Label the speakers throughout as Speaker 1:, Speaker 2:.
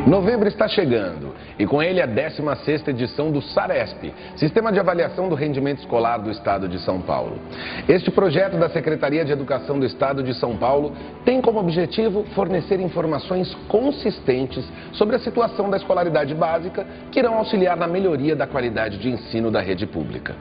Speaker 1: Novembro está chegando e com ele a 16ª edição do SARESP, Sistema de Avaliação do Rendimento Escolar do Estado de São Paulo. Este projeto da Secretaria de Educação do Estado de São Paulo tem como objetivo fornecer informações consistentes sobre a situação da escolaridade básica que irão auxiliar na melhoria da qualidade de ensino da rede pública.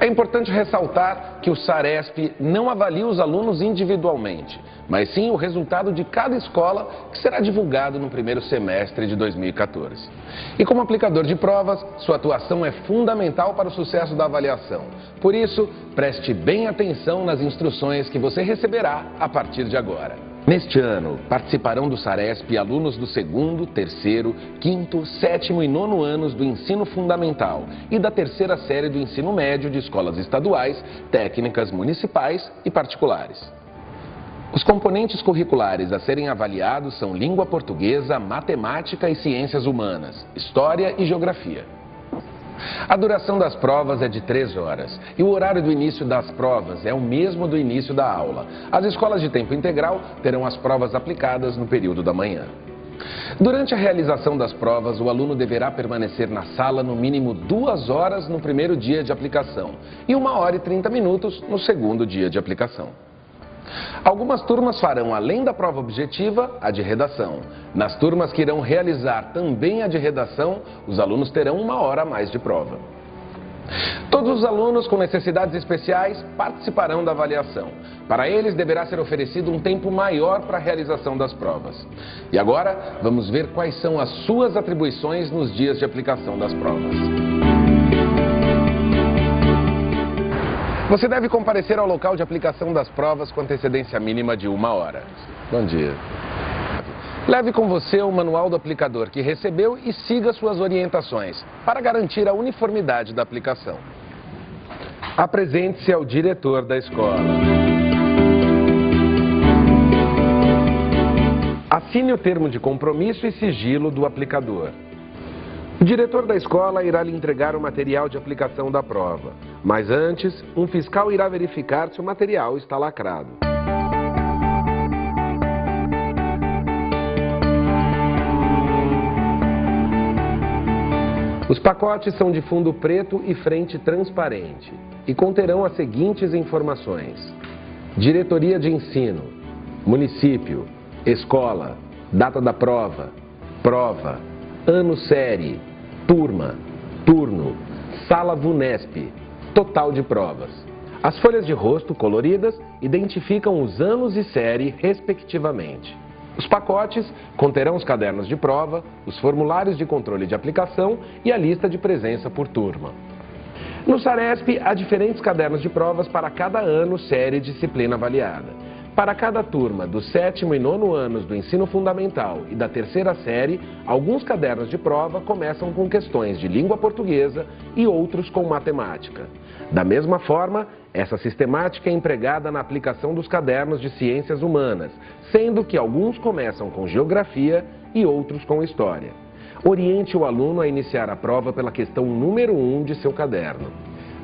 Speaker 1: É importante ressaltar que o SARESP não avalia os alunos individualmente, mas sim o resultado de cada escola, que será divulgado no primeiro semestre de 2014. E como aplicador de provas, sua atuação é fundamental para o sucesso da avaliação. Por isso, preste bem atenção nas instruções que você receberá a partir de agora. Neste ano, participarão do SARESP alunos do 2º, 3º, 5º, 7º e 9º anos do ensino fundamental e da 3ª série do ensino médio de escolas estaduais, técnicas municipais e particulares. Os componentes curriculares a serem avaliados são língua portuguesa, matemática e ciências humanas, história e geografia. A duração das provas é de 3 horas e o horário do início das provas é o mesmo do início da aula. As escolas de tempo integral terão as provas aplicadas no período da manhã. Durante a realização das provas, o aluno deverá permanecer na sala no mínimo 2 horas no primeiro dia de aplicação e 1 hora e 30 minutos no segundo dia de aplicação. Algumas turmas farão, além da prova objetiva, a de redação. Nas turmas que irão realizar também a de redação, os alunos terão 1 hora a mais de prova. Todos os alunos com necessidades especiais participarão da avaliação. Para eles, deverá ser oferecido um tempo maior para a realização das provas. E agora, vamos ver quais são as suas atribuições nos dias de aplicação das provas. Você deve comparecer ao local de aplicação das provas com antecedência mínima de 1 hora. Bom dia. Leve com você o manual do aplicador que recebeu e siga suas orientações para garantir a uniformidade da aplicação. Apresente-se ao diretor da escola. Assine o termo de compromisso e sigilo do aplicador. O diretor da escola irá lhe entregar o material de aplicação da prova, mas antes, um fiscal irá verificar se o material está lacrado. Os pacotes são de fundo preto e frente transparente e conterão as seguintes informações: diretoria de ensino, município, escola, data da prova, prova, ano série, turma, turno, sala VUNESP, total de provas. As folhas de rosto coloridas identificam os anos e série, respectivamente. Os pacotes conterão os cadernos de prova, os formulários de controle de aplicação e a lista de presença por turma. No SARESP, há diferentes cadernos de provas para cada ano, série e disciplina avaliada. Para cada turma do 7º e 9º anos do ensino fundamental e da 3ª série, alguns cadernos de prova começam com questões de língua portuguesa e outros com matemática. Da mesma forma, essa sistemática é empregada na aplicação dos cadernos de ciências humanas, sendo que alguns começam com geografia e outros com história. Oriente o aluno a iniciar a prova pela questão número 1 de seu caderno.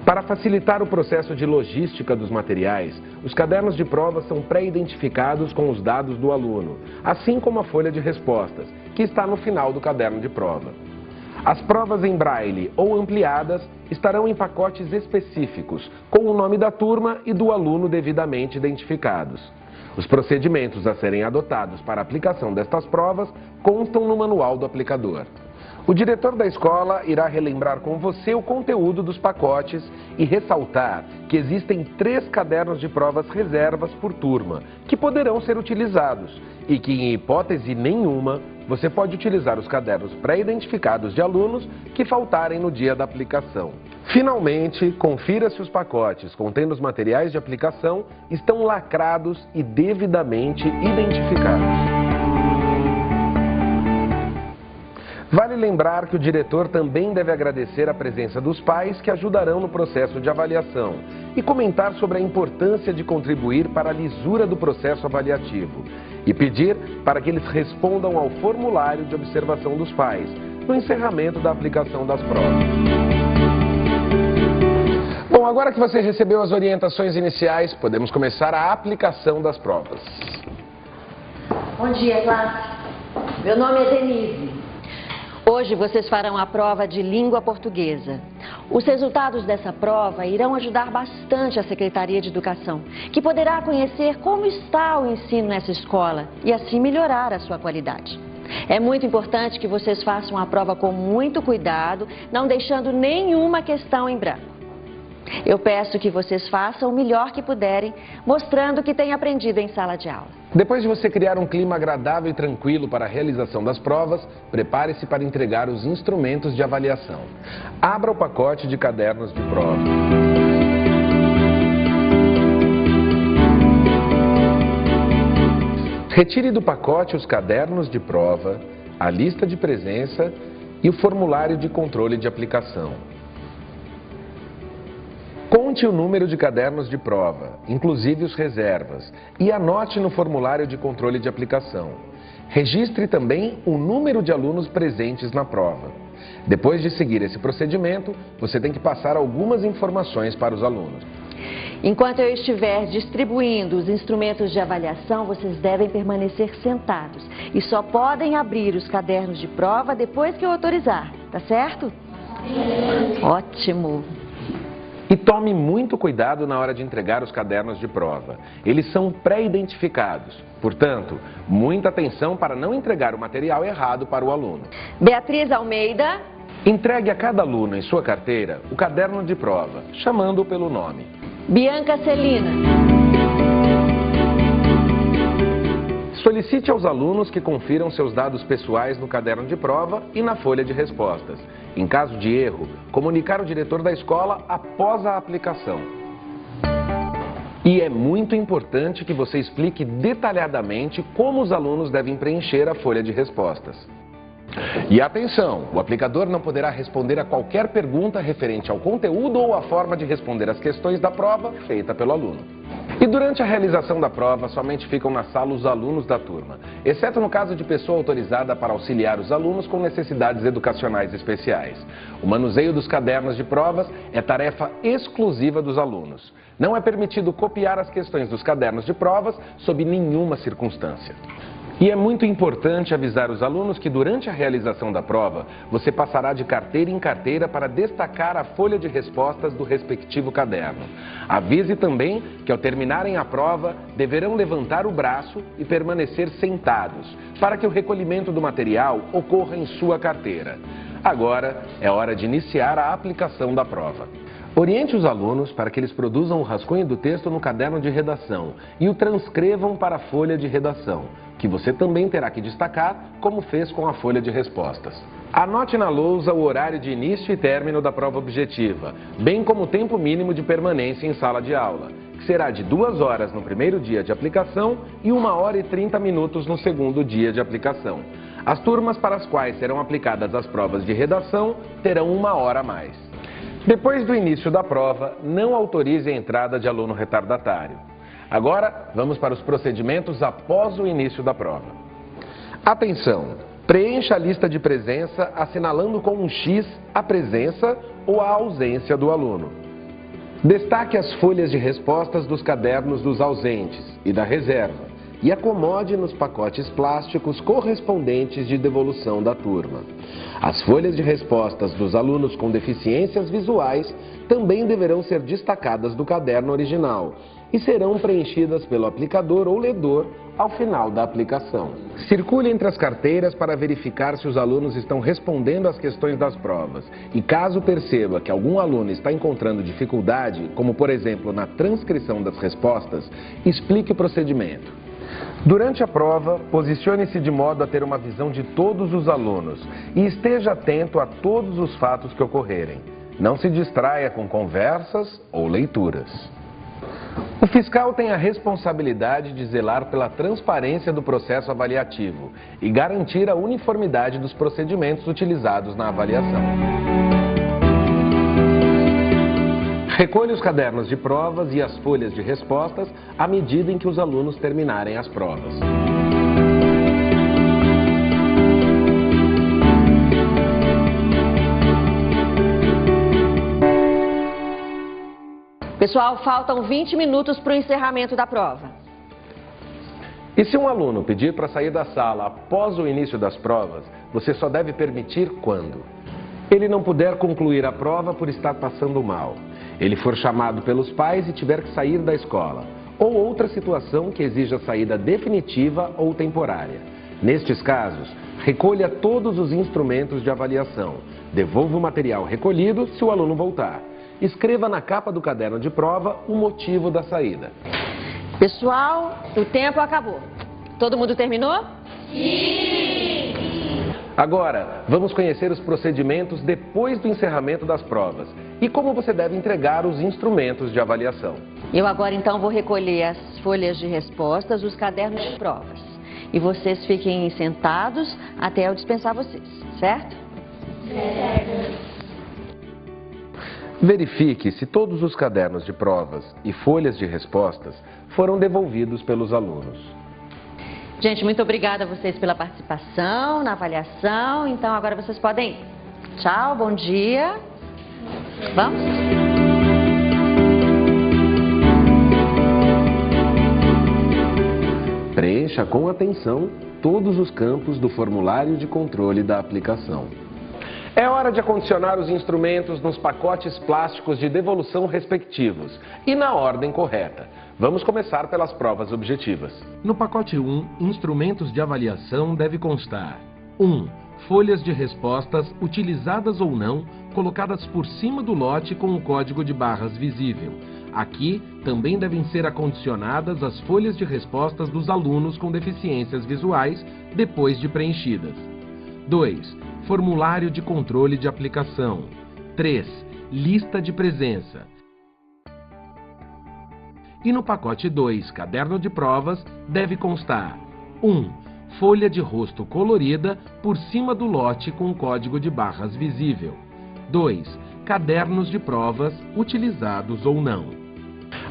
Speaker 1: Para facilitar o processo de logística dos materiais, os cadernos de prova são pré-identificados com os dados do aluno, assim como a folha de respostas, que está no final do caderno de prova. As provas em braille ou ampliadas estarão em pacotes específicos, com o nome da turma e do aluno devidamente identificados. Os procedimentos a serem adotados para a aplicação destas provas constam no manual do aplicador. O diretor da escola irá relembrar com você o conteúdo dos pacotes e ressaltar que existem 3 cadernos de provas reservas por turma, que poderão ser utilizados e que, em hipótese nenhuma, você pode utilizar os cadernos pré-identificados de alunos que faltarem no dia da aplicação. Finalmente, confira se os pacotes contendo os materiais de aplicação estão lacrados e devidamente identificados. Vale lembrar que o diretor também deve agradecer a presença dos pais que ajudarão no processo de avaliação e comentar sobre a importância de contribuir para a lisura do processo avaliativo e pedir para que eles respondam ao formulário de observação dos pais no encerramento da aplicação das provas. Bom, agora que você recebeu as orientações iniciais, podemos começar a aplicação das provas.
Speaker 2: Bom dia, classe. Meu nome é Denise. Hoje vocês farão a prova de língua portuguesa. Os resultados dessa prova irão ajudar bastante a Secretaria de Educação, que poderá conhecer como está o ensino nessa escola e assim melhorar a sua qualidade. É muito importante que vocês façam a prova com muito cuidado, não deixando nenhuma questão em branco. Eu peço que vocês façam o melhor que puderem, mostrando o que têm aprendido em sala de aula.
Speaker 1: Depois de você criar um clima agradável e tranquilo para a realização das provas, prepare-se para entregar os instrumentos de avaliação. Abra o pacote de cadernos de prova. Retire do pacote os cadernos de prova, a lista de presença e o formulário de controle de aplicação. Conte o número de cadernos de prova, inclusive os reservas, e anote no formulário de controle de aplicação. Registre também o número de alunos presentes na prova. Depois de seguir esse procedimento, você tem que passar algumas informações para os alunos.
Speaker 2: Enquanto eu estiver distribuindo os instrumentos de avaliação, vocês devem permanecer sentados e só podem abrir os cadernos de prova depois que eu autorizar, tá certo? Ótimo!
Speaker 1: E tome muito cuidado na hora de entregar os cadernos de prova. Eles são pré-identificados. Portanto, muita atenção para não entregar o material errado para o aluno.
Speaker 2: Beatriz Almeida.
Speaker 1: Entregue a cada aluno em sua carteira o caderno de prova, chamando-o pelo nome.
Speaker 2: Bianca Celina.
Speaker 1: Solicite aos alunos que confiram seus dados pessoais no caderno de prova e na folha de respostas. Em caso de erro, comunicar ao diretor da escola após a aplicação. E é muito importante que você explique detalhadamente como os alunos devem preencher a folha de respostas. E atenção, o aplicador não poderá responder a qualquer pergunta referente ao conteúdo ou à forma de responder as questões da prova feita pelo aluno. E durante a realização da prova, somente ficam na sala os alunos da turma, exceto no caso de pessoa autorizada para auxiliar os alunos com necessidades educacionais especiais. O manuseio dos cadernos de provas é tarefa exclusiva dos alunos. Não é permitido copiar as questões dos cadernos de provas sob nenhuma circunstância. E é muito importante avisar os alunos que durante a realização da prova, você passará de carteira em carteira para destacar a folha de respostas do respectivo caderno. Avise também que ao terminarem a prova, deverão levantar o braço e permanecer sentados, para que o recolhimento do material ocorra em sua carteira. Agora é hora de iniciar a aplicação da prova. Oriente os alunos para que eles produzam o rascunho do texto no caderno de redação e o transcrevam para a folha de redação, que você também terá que destacar, como fez com a folha de respostas. Anote na lousa o horário de início e término da prova objetiva, bem como o tempo mínimo de permanência em sala de aula, que será de 2 horas no primeiro dia de aplicação e 1 hora e 30 minutos no segundo dia de aplicação. As turmas para as quais serão aplicadas as provas de redação terão 1 hora a mais. Depois do início da prova, não autorize a entrada de aluno retardatário. Agora, vamos para os procedimentos após o início da prova. Atenção! Preencha a lista de presença assinalando com um X a presença ou a ausência do aluno. Destaque as folhas de respostas dos cadernos dos ausentes e da reserva e acomode nos pacotes plásticos correspondentes de devolução da turma. As folhas de respostas dos alunos com deficiências visuais também deverão ser destacadas do caderno original e serão preenchidas pelo aplicador ou ledor ao final da aplicação. Circule entre as carteiras para verificar se os alunos estão respondendo às questões das provas e caso perceba que algum aluno está encontrando dificuldade, como por exemplo na transcrição das respostas, explique o procedimento. Durante a prova, posicione-se de modo a ter uma visão de todos os alunos e esteja atento a todos os fatos que ocorrerem. Não se distraia com conversas ou leituras. O fiscal tem a responsabilidade de zelar pela transparência do processo avaliativo e garantir a uniformidade dos procedimentos utilizados na avaliação. Recolha os cadernos de provas e as folhas de respostas à medida em que os alunos terminarem as provas.
Speaker 2: Pessoal, faltam 20 minutos para o encerramento da prova.
Speaker 1: E se um aluno pedir para sair da sala após o início das provas, você só deve permitir quando ele não puder concluir a prova por estar passando mal, ele for chamado pelos pais e tiver que sair da escola, ou outra situação que exija saída definitiva ou temporária. Nestes casos, recolha todos os instrumentos de avaliação, devolva o material recolhido se o aluno voltar. Escreva na capa do caderno de prova o motivo da saída.
Speaker 2: Pessoal, o tempo acabou. Todo mundo terminou?
Speaker 3: Sim!
Speaker 1: Agora, vamos conhecer os procedimentos depois do encerramento das provas e como você deve entregar os instrumentos de avaliação.
Speaker 2: Eu agora então vou recolher as folhas de respostas, os cadernos de provas. E vocês fiquem sentados até eu dispensar vocês, certo?
Speaker 3: Certo.
Speaker 1: Verifique se todos os cadernos de provas e folhas de respostas foram devolvidos pelos alunos.
Speaker 2: Gente, muito obrigada a vocês pela participação na avaliação. Então agora vocês podem ir. Tchau, bom dia. Vamos?
Speaker 1: Preencha com atenção todos os campos do formulário de controle da aplicação. É hora de acondicionar os instrumentos nos pacotes plásticos de devolução respectivos e na ordem correta. Vamos começar pelas provas objetivas. No pacote 1, instrumentos de avaliação deve constar 1. Folhas de respostas utilizadas ou não, colocadas por cima do lote com o código de barras visível. Aqui também devem ser acondicionadas as folhas de respostas dos alunos com deficiências visuais depois de preenchidas. 2. Formulário de controle de aplicação. 3. Lista de presença. E no pacote 2, caderno de provas, deve constar 1. Folha de rosto colorida por cima do lote com código de barras visível. 2. Cadernos de provas utilizados ou não.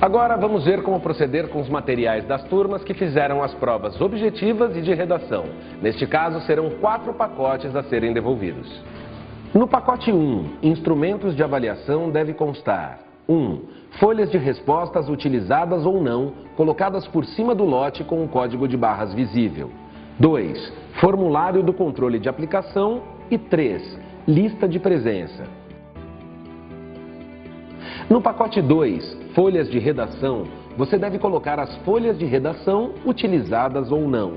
Speaker 1: Agora vamos ver como proceder com os materiais das turmas que fizeram as provas objetivas e de redação. Neste caso, serão 4 pacotes a serem devolvidos. No pacote 1, instrumentos de avaliação deve constar 1. Folhas de respostas utilizadas ou não, colocadas por cima do lote com o código de barras visível. 2. Formulário do controle de aplicação. E 3. Lista de presença. No pacote 2, folhas de redação, você deve colocar as folhas de redação utilizadas ou não.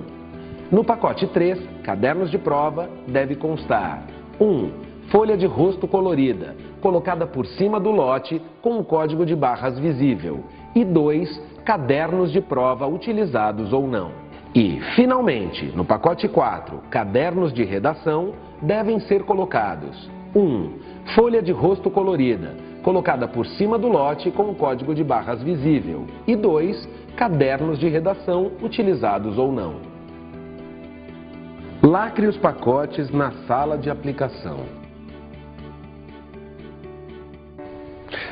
Speaker 1: No pacote 3, cadernos de prova, deve constar 1. Folha de rosto colorida, colocada por cima do lote com o código de barras visível. E 2. Cadernos de prova utilizados ou não. E, finalmente, no pacote 4, cadernos de redação, devem ser colocados 1. Folha de rosto colorida, colocada por cima do lote com o código de barras visível. E 2. Cadernos de redação utilizados ou não. Lacre os pacotes na sala de aplicação.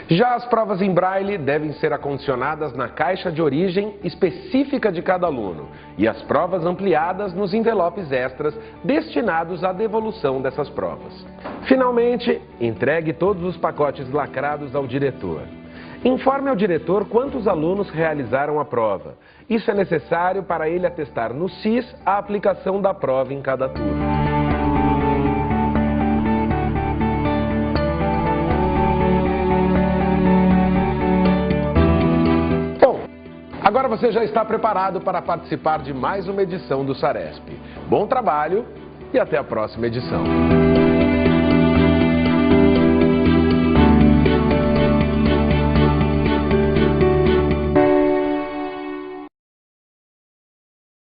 Speaker 1: Já as provas em braille devem ser acondicionadas na caixa de origem específica de cada aluno e as provas ampliadas nos envelopes extras destinados à devolução dessas provas. Finalmente, entregue todos os pacotes lacrados ao diretor. Informe ao diretor quantos alunos realizaram a prova. Isso é necessário para ele atestar no SIS a aplicação da prova em cada turma. Agora você já está preparado para participar de mais uma edição do Saresp. Bom trabalho e até a próxima edição.